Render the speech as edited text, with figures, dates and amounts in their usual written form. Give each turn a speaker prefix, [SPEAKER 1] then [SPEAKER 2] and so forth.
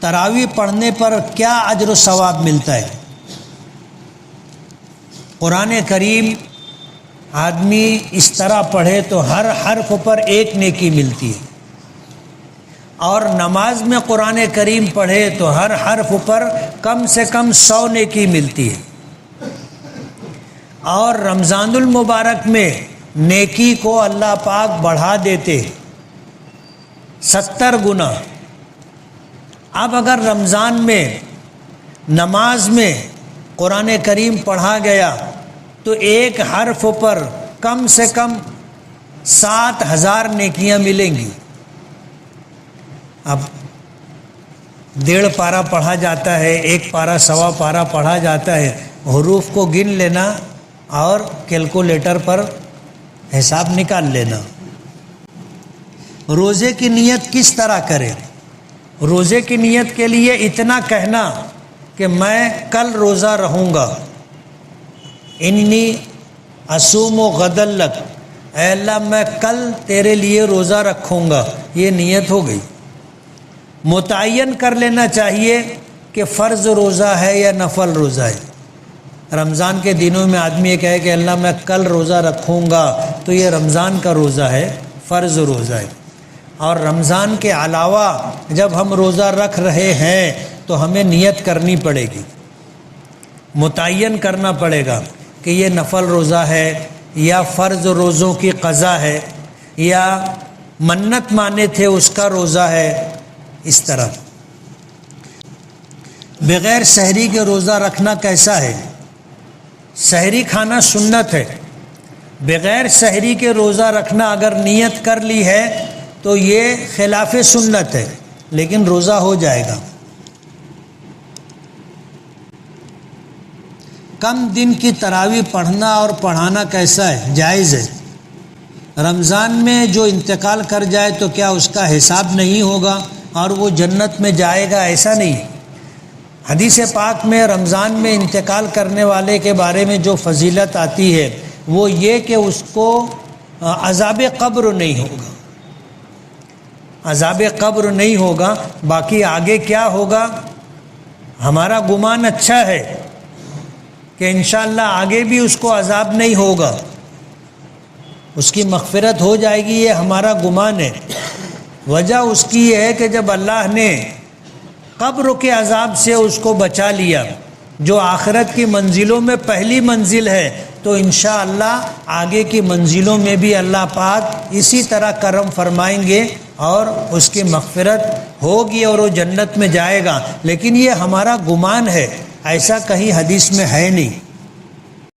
[SPEAKER 1] تراویح پڑھنے پر کیا اجر و ثواب ملتا ہے؟ قرآن کریم آدمی اس طرح پڑھے تو ہر حرف پر ایک نیکی ملتی ہے، اور نماز میں قرآن کریم پڑھے تو ہر حرف پر کم سے کم 100 نیکی ملتی ہے، اور رمضان المبارک میں نیکی کو اللہ پاک بڑھا دیتے 70 گنا۔ اب اگر رمضان میں نماز میں قرآن کریم پڑھا گیا تو ایک حرف پر کم سے کم 7000 نیکیاں ملیں گی۔ اب 1.5 پارہ پڑھا جاتا ہے، 1 پارہ 1.25 پارہ پڑھا جاتا ہے، حروف کو گن لینا اور کیلکولیٹر پر حساب نکال لینا۔ روزے کی نیت کس طرح کرے؟ روزے کی نیت کے لیے اتنا کہنا کہ میں کل روزہ رہوں گا، انی اصوم غدا لک، اے اللہ میں کل تیرے لیے روزہ رکھوں گا، یہ نیت ہو گئی۔ متعین کر لینا چاہیے کہ فرض روزہ ہے یا نفل روزہ ہے۔ رمضان کے دنوں میں آدمی یہ کہے کہ اللہ میں کل روزہ رکھوں گا تو یہ رمضان کا روزہ ہے، فرض روزہ ہے۔ اور رمضان کے علاوہ جب ہم روزہ رکھ رہے ہیں تو ہمیں نیت کرنی پڑے گی، متعین کرنا پڑے گا کہ یہ نفل روزہ ہے یا فرض روزوں کی قضا ہے یا منت مانے تھے اس کا روزہ ہے۔ اس طرح بغیر سحری کے روزہ رکھنا کیسا ہے؟ سحری کھانا سنت ہے، بغیر سحری کے روزہ رکھنا اگر نیت کر لی ہے تو یہ خلاف سنت ہے، لیکن روزہ ہو جائے گا۔ کم دن کی تراویح پڑھنا اور پڑھانا کیسا ہے؟ جائز ہے۔ رمضان میں جو انتقال کر جائے تو کیا اس کا حساب نہیں ہوگا اور وہ جنت میں جائے گا؟ ایسا نہیں۔ حدیث پاک میں رمضان میں انتقال کرنے والے کے بارے میں جو فضیلت آتی ہے وہ یہ کہ اس کو عذاب قبر نہیں ہوگا، عذاب قبر نہیں ہوگا۔ باقی آگے کیا ہوگا؟ ہمارا گمان اچھا ہے کہ انشاءاللہ آگے بھی اس کو عذاب نہیں ہوگا، اس کی مغفرت ہو جائے گی، یہ ہمارا گمان ہے۔ وجہ اس کی یہ ہے کہ جب اللہ نے قبر کے عذاب سے اس کو بچا لیا، جو آخرت کی منزلوں میں پہلی منزل ہے، تو انشاءاللہ آگے کی منزلوں میں بھی اللہ پاک اسی طرح کرم فرمائیں گے اور اس کی مغفرت ہوگی اور وہ جنت میں جائے گا۔ لیکن یہ ہمارا گمان ہے، ایسا کہیں حدیث میں ہے نہیں۔